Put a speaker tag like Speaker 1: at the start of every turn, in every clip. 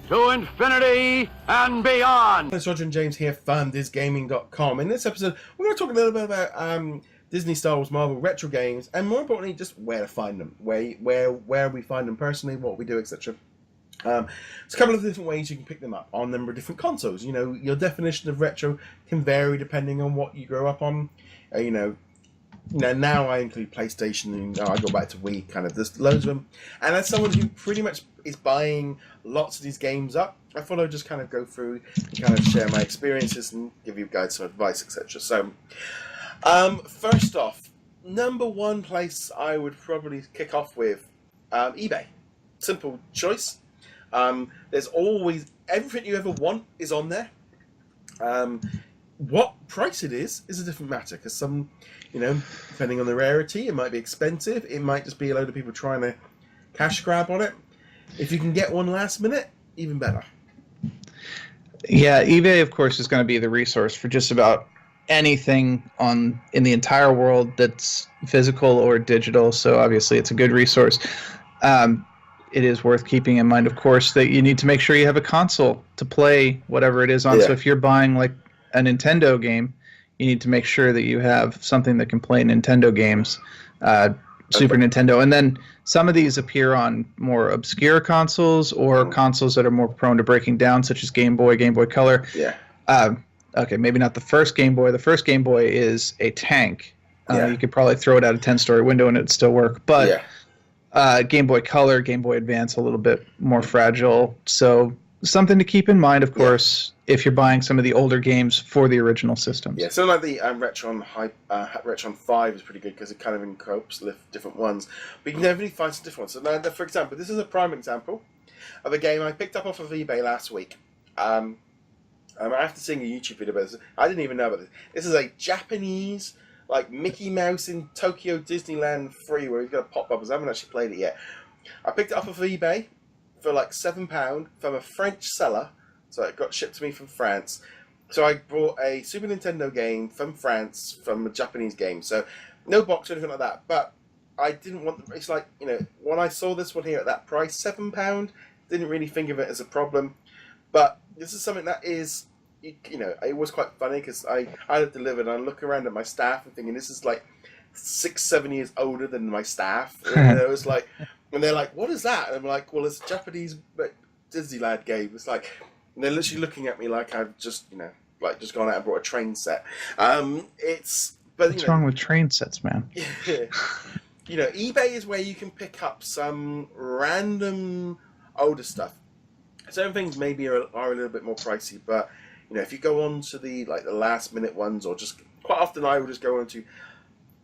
Speaker 1: to infinity and beyond.
Speaker 2: It's Roger and James here from DisKingdom.com. In this episode, we're going to talk a little bit about Disney, Star Wars, Marvel retro games, and more importantly, just where to find them, where we find them personally, what we do, etc. There's a couple of different ways you can pick them up on a number of different consoles. You know, your definition of retro can vary depending on what you grow up on. Now I include PlayStation, and I go back to Wii, kind of. There's loads of them. And as someone who pretty much is buying lots of these games up, I thought I'd just kind of go through and kind of share my experiences and give you guys some advice, etc. So, first off, number one place I would probably kick off with eBay. Simple choice. There's always, everything you ever want is on there. What price it is a different matter, because some, depending on the rarity, it might be expensive. It might just be a load of people trying to cash grab on it. If you can get one last minute, even better.
Speaker 3: Yeah, eBay, of course, is going to be the resource for just about anything in the entire world that's physical or digital. So obviously, it's a good resource. It is worth keeping in mind, of course, that you need to make sure you have a console to play whatever it is on. Yeah. So if you're buying like a Nintendo game, you need to make sure that you have something that can play Nintendo games, Super Nintendo. And then some of these appear on more obscure consoles or consoles that are more prone to breaking down, such as Game Boy, Game Boy Color.
Speaker 2: Yeah.
Speaker 3: Okay, maybe not the first Game Boy. The first Game Boy is a tank. You could probably throw it out a 10-story window and it'd still work. But Game Boy Color, Game Boy Advance, a little bit more fragile. So something to keep in mind, of course, if you're buying some of the older games for the original systems.
Speaker 2: Yeah, so like the Retron 5 is pretty good because it kind of incorporates different ones. But you can definitely find some different ones. So now, for example, this is a prime example of a game I picked up off of eBay last week. After seeing a YouTube video about this, I didn't even know about this. This is a Japanese, like Mickey Mouse in Tokyo Disneyland 3, where he's got pop bubbles. I haven't actually played it yet. I picked it up off eBay for like £7 from a French seller, so it got shipped to me from France. So I bought a Super Nintendo game from France from a Japanese game. So no box or anything like that. But I didn't want. It's like, when I saw this one here at that price, £7, didn't really think of it as a problem. But this is something that is, it was quite funny because I had it delivered and I look around at my staff and thinking this is like 6-7 years older than my staff. And it was like, and they're like, "What is that?" And I'm like, "Well, it's a Japanese Disneyland game." It's like, and they're literally looking at me like I've just, just gone out and brought a train set.
Speaker 3: What's wrong with train sets, man?
Speaker 2: eBay is where you can pick up some random older stuff. Certain things maybe are a little bit more pricey, but if you go on to the last minute ones, or just quite often I will just go on to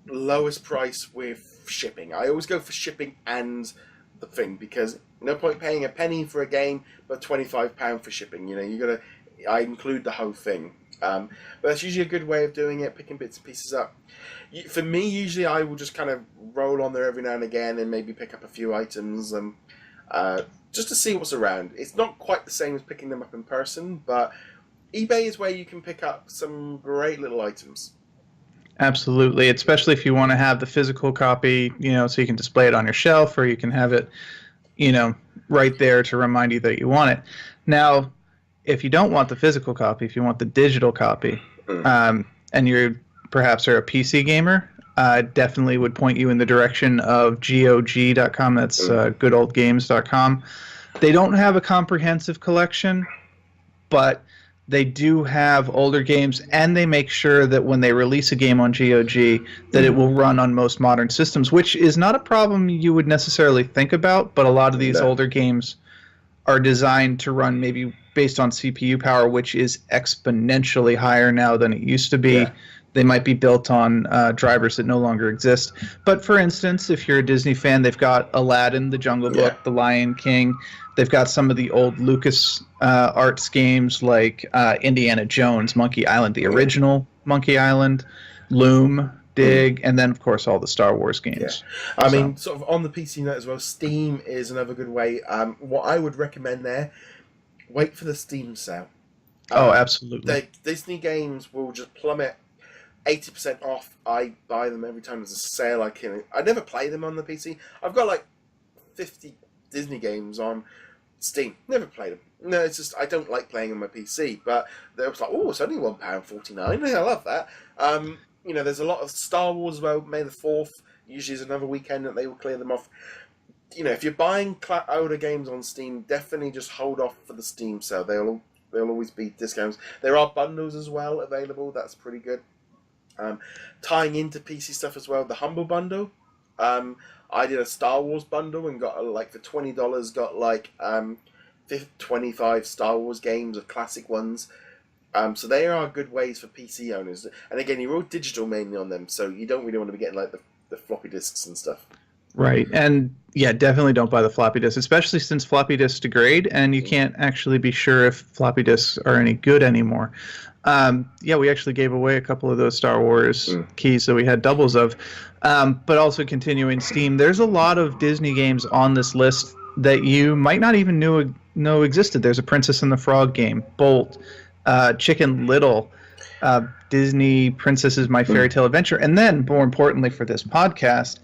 Speaker 2: lowest price with shipping. I always go for shipping and the thing, because no point paying a penny for a game but £25 for shipping. I include the whole thing. But that's usually a good way of doing it, picking bits and pieces up. For me, usually I will just kind of roll on there every now and again and maybe pick up a few items just to see what's around. It's not quite the same as picking them up in person, but eBay is where you can pick up some great little items.
Speaker 3: Absolutely, especially if you want to have the physical copy, so you can display it on your shelf, or you can have it, right there to remind you that you want it. Now, if you don't want the physical copy, if you want the digital copy, and you perhaps are a PC gamer, I definitely would point you in the direction of GOG.com. That's goodoldgames.com. They don't have a comprehensive collection, but they do have older games, and they make sure that when they release a game on GOG that it will run on most modern systems, which is not a problem you would necessarily think about, but a lot of these older games are designed to run maybe based on CPU power, which is exponentially higher now than it used to be. Yeah. They might be built on drivers that no longer exist. But for instance, if you're a Disney fan, they've got Aladdin, The Jungle Book, The Lion King. They've got some of the old Lucas Arts games like Indiana Jones, Monkey Island, the original Monkey Island, Loom, Dig, and then, of course, all the Star Wars games.
Speaker 2: Yeah. I mean, sort of on the PC note as well, Steam is another good way. What I would recommend there, wait for the Steam sale.
Speaker 3: Absolutely.
Speaker 2: Disney games will just plummet 80% off. I buy them every time there's a sale. I never play them on the PC. I've got like 50 Disney games on Steam, never played them. No, it's just I don't like playing on my PC. But they was like, oh, it's only £1.49. I love that. There's a lot of Star Wars as well. May the 4th usually is another weekend that they will clear them off. If you're buying older games on Steam, definitely just hold off for the Steam sale. They'll always be discounts. There are bundles as well available. That's pretty good. Tying into PC stuff as well, the Humble Bundle. I did a Star Wars bundle and got for $20 got 25 Star Wars games of classic ones. So they are good ways for PC owners. And again, you're all digital mainly on them, so you don't really want to be getting the floppy disks and stuff.
Speaker 3: Right, and yeah, definitely don't buy the floppy disks, especially since floppy disks degrade, and you can't actually be sure if floppy disks are any good anymore. We actually gave away a couple of those Star Wars keys that we had doubles of. But also continuing Steam, there's a lot of Disney games on this list that you might not even know existed. There's a Princess and the Frog game, Bolt, Chicken Little, Disney Princess's My Fairy Tale Adventure, and then, more importantly for this podcast,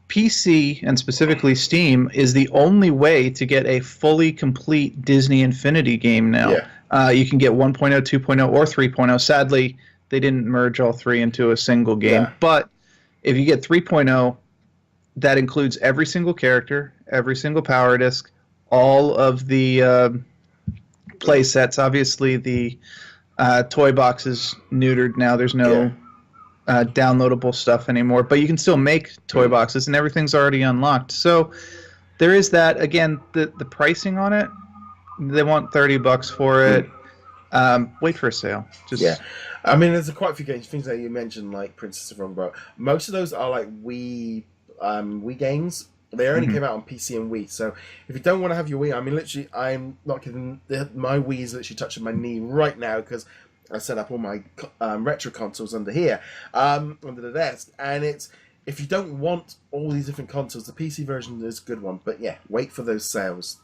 Speaker 3: PC, and specifically Steam, is the only way to get a fully complete Disney Infinity game now. Yeah. You can get 1.0, 2.0, or 3.0. Sadly, they didn't merge all three into a single game. Yeah. But if you get 3.0, that includes every single character, every single power disc, all of the play sets. Obviously, the toy box is neutered now. There's no downloadable stuff anymore, but you can still make toy boxes, and everything's already unlocked. So there is that. Again, the pricing on it, they want $30 for it. Wait for a sale.
Speaker 2: I mean, there's quite a few games, things that you mentioned, like Princess of Rumbo. Most of those are like Wii games. They only came out on PC and Wii. So if you don't want to have your Wii, I mean, literally, I'm not kidding. My Wii is literally touching my knee right now because I set up all my retro consoles under here, under the desk. And if you don't want all these different consoles, the PC version is a good one. But yeah, wait for those sales.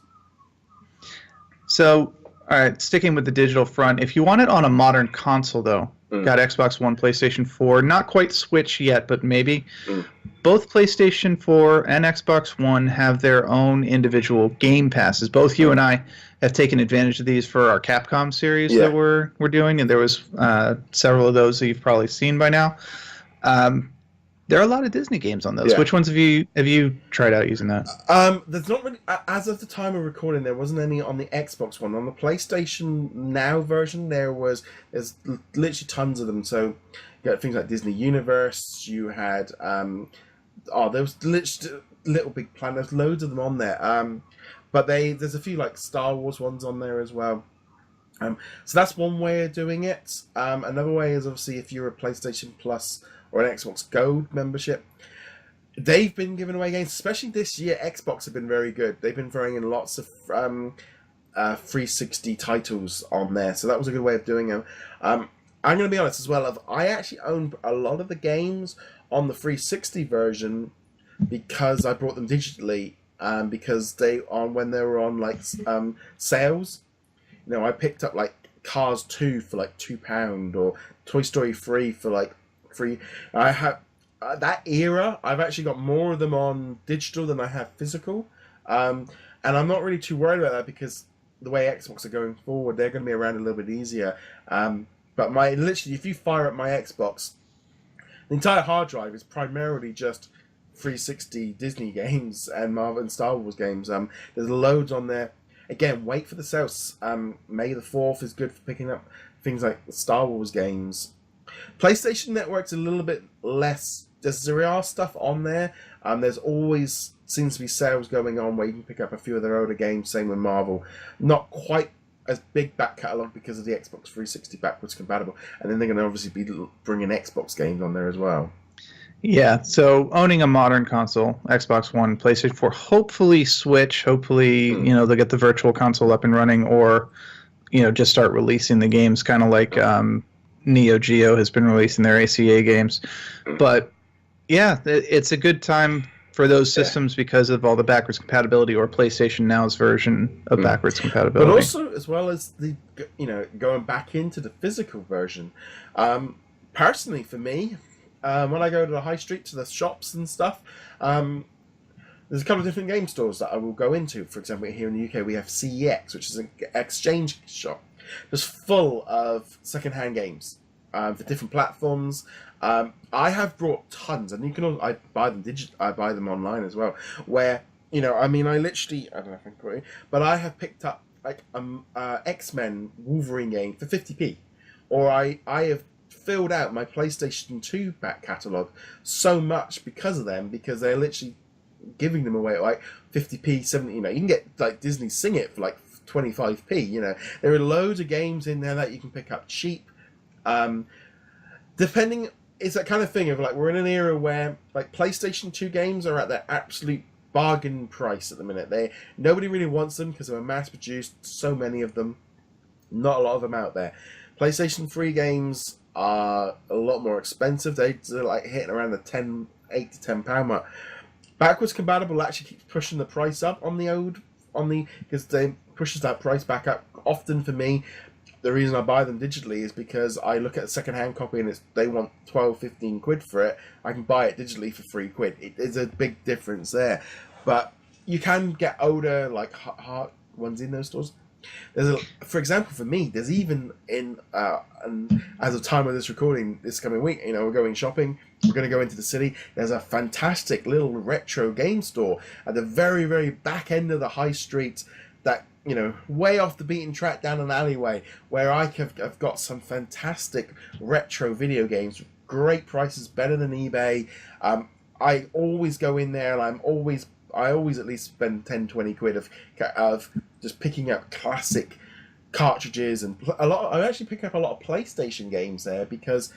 Speaker 3: So, all right, sticking with the digital front, if you want it on a modern console, though, got Xbox One, PlayStation 4, not quite Switch yet, but maybe. Both PlayStation 4 and Xbox One have their own individual game passes. Both you and I have taken advantage of these for our Capcom series that we're doing, and there was several of those that you've probably seen by now. There are a lot of Disney games on those. Yeah. Which ones have you tried out using that?
Speaker 2: There's not really, as of the time of recording, there wasn't any on the Xbox One. On the PlayStation Now version, there's literally tons of them. So you got things like Disney Universe. You had there was literally Little Big Planet. There's loads of them on there. But there's a few like Star Wars ones on there as well. So that's one way of doing it. Another way is obviously if you're a PlayStation Plus or an Xbox Gold membership, they've been giving away games, especially this year. Xbox have been very good. They've been throwing in lots of 360 titles on there, so that was a good way of doing it. I'm going to be honest as well, I actually owned a lot of the games on the 360 version because I bought them digitally, because when they were on sales, I picked up like Cars 2 for like £2 or Toy Story 3 for like free. I have that era. I've actually got more of them on digital than I have physical, and I'm not really too worried about that because the way Xbox are going forward, they're going to be around a little bit easier. But literally, if you fire up my Xbox, the entire hard drive is primarily just 360 Disney games and Marvel and Star Wars games. There's loads on there. Again, wait for the sales. May the 4th is good for picking up things like Star Wars games. PlayStation Network's a little bit less. There are stuff on there. There's always seems to be sales going on where you can pick up a few of their older games. Same with Marvel. Not quite as big back catalogue because of the Xbox 360 backwards compatible. And then they're going to obviously be bringing Xbox games on there as well.
Speaker 3: Yeah, so owning a modern console, Xbox One, PlayStation 4, hopefully Switch, hopefully they'll get the virtual console up and running, or just start releasing the games, kind of like Neo Geo has been releasing their ACA games. But yeah, it's a good time for those systems because of all the backwards compatibility, or PlayStation Now's version of backwards compatibility.
Speaker 2: But also, as well as the going back into the physical version. Personally, for me, when I go to the high street to the shops and stuff, there's a couple of different game stores that I will go into. For example, here in the UK, we have CEX, which is an exchange shop, just full of second-hand games for different platforms. I have brought tons, and you can I buy them I buy them online as well. Where I literally, I don't know if I can quote it, but I have picked up like X-Men Wolverine game for 50p, or I have filled out my PlayStation 2 back catalogue so much because of them, because they're literally giving them away at like 50p, 70. You can get like Disney Sing It for like 25p. There are loads of games in there that you can pick up cheap. Depending, it's that kind of thing of like, we're in an era where like PlayStation 2 games are at their absolute bargain price at the minute. Nobody really wants them because they were mass produced, so many of them, not a lot of them out there. PlayStation 3 games are a lot more expensive. They're like hitting around the £8 to £10 mark. Backwards compatible actually keeps pushing the price up because they pushes that price back up. Often for me, the reason I buy them digitally is because I look at a second-hand copy and they want 12-15 quid for it. I can buy it digitally for £3. It is a big difference there. But you can get older, like hard ones in those stores. For example, for me, there's even and as of time of this recording, this coming week, we're going shopping. We're going to go into the city. There's a fantastic little retro game store at the very, very back end of the high street that, way off the beaten track down an alleyway, where I've got some fantastic retro video games, great prices, better than eBay. I always go in there, and I always at least spend 10-20 quid of just picking up classic cartridges, and I actually pick up a lot of PlayStation games there because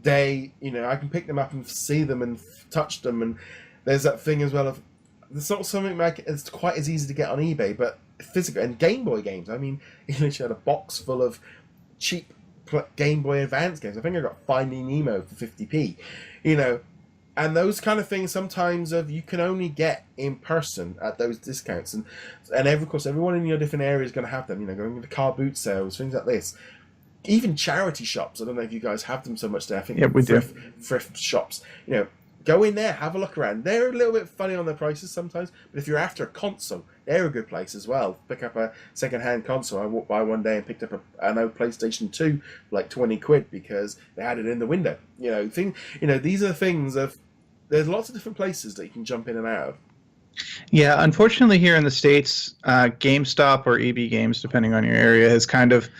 Speaker 2: I can pick them up and see them and touch them, and there's that thing as well of it's not something like it's quite as easy to get on eBay, but physical and Game Boy games. You literally had a box full of cheap Game Boy Advance games. I think I got Finding Nemo for 50p, and those kind of things sometimes you can only get in person at those discounts, and of course everyone in your different area is going to have them. Going to car boot sales, things like this. Even charity shops. I don't know if you guys have them so much there. I think
Speaker 3: we do.
Speaker 2: Thrift shops. Go in there, have a look around. They're a little bit funny on their prices sometimes, but if you're after a console, they're a good place as well. Pick up a second-hand console. I walked by one day and picked up an old PlayStation 2 for like 20 quid because they had it in the window. These are things of. There's lots of different places that you can jump in and out of.
Speaker 3: Yeah, unfortunately here in the States, GameStop or EB Games, depending on your area, has kind of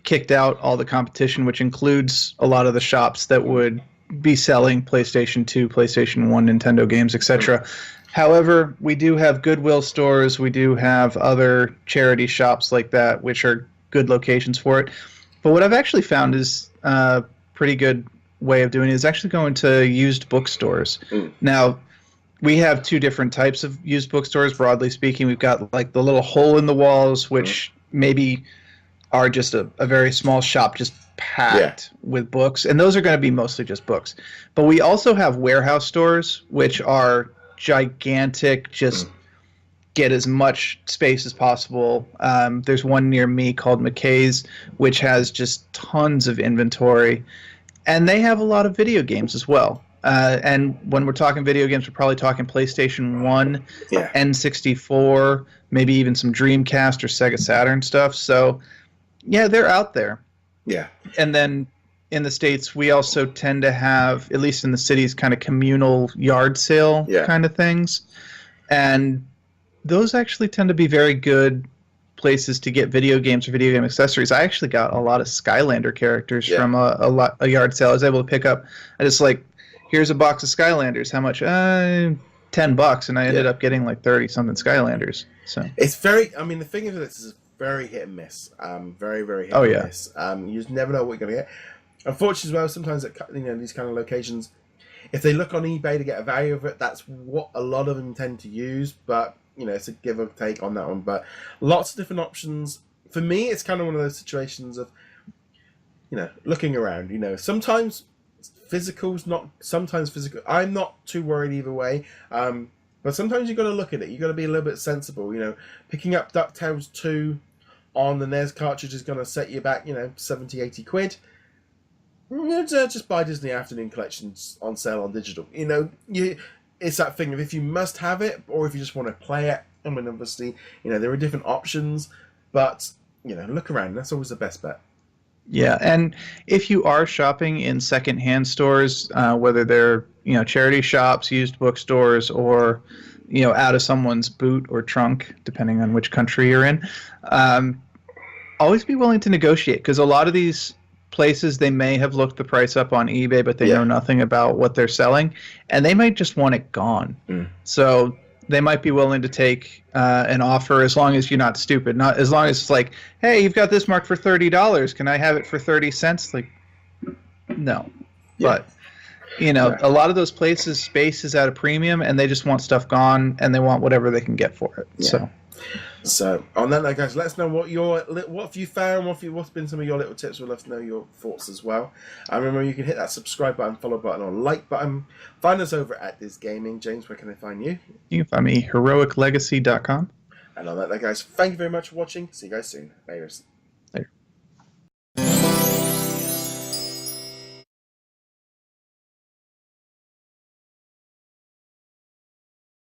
Speaker 3: kicked out all the competition, which includes a lot of the shops that would be selling PlayStation 2, PlayStation 1, Nintendo games, etc. However, we do have Goodwill stores, we do have other charity shops like that, which are good locations for it. But what I've actually found is a pretty good way of doing it is actually going to used bookstores. Now, we have two different types of used bookstores, broadly speaking. We've got like the little hole in the walls, which maybe are just a very small shop, just packed with books, and those are going to be mostly just books. But we also have warehouse stores, which are gigantic, just get as much space as possible. There's one near me called McKay's, which has just tons of inventory, and they have a lot of video games as well. And when we're talking video games, we're probably talking PlayStation 1, N64, maybe even some Dreamcast or Sega Saturn stuff. So, yeah, they're out there.
Speaker 2: Yeah.
Speaker 3: And then in the States, we also tend to have, at least in the cities, kind of communal yard sale kind of things. And those actually tend to be very good places to get video games or video game accessories. I actually got a lot of Skylander characters from a yard sale. I was able to pick up, I just like, here's a box of Skylanders. How much? $10, and I ended up getting like 30-something Skylanders. So
Speaker 2: it's very. I mean, the thing is, this is very hit and miss. Very, very hit and miss. You just never know what you're going to get. Unfortunately, as well, sometimes at these kind of locations, if they look on eBay to get a value of it, that's what a lot of them tend to use. But it's a give or take on that one. But lots of different options. For me, it's kind of one of those situations of, looking around. Sometimes physical's not. Sometimes physical. I'm not too worried either way. But sometimes you've got to look at it. You've got to be a little bit sensible. Picking up DuckTales 2 on the NES cartridge is going to set you back, 70, 80 quid. Just buy Disney Afternoon Collections on sale on digital. it's that thing of if you must have it or if you just want to play it. I mean, obviously, there are different options, but look around. That's always the best bet.
Speaker 3: Yeah, and if you are shopping in secondhand stores, whether they're charity shops, used bookstores, or out of someone's boot or trunk, depending on which country you're in, always be willing to negotiate, because a lot of these places, they may have looked the price up on eBay, but they know nothing about what they're selling, and they might just want it gone. So they might be willing to take an offer as long as you're not stupid. Not as long as it's like, hey, you've got this marked for $30. Can I have it for 30 cents? Like, no. Yeah. But, a lot of those places, space is at a premium, and they just want stuff gone, and they want whatever they can get for it. Yeah.
Speaker 2: So on that note, guys, let us know what have you found, what's been some of your little tips. We'd love to know your thoughts as well. And remember, you can hit that subscribe button, follow button, or like button. Find us over at DisKingdom. James, where can I find you? You can find me heroiclegacy.com. And on that note, guys, thank you very much for watching. See you guys soon. Later.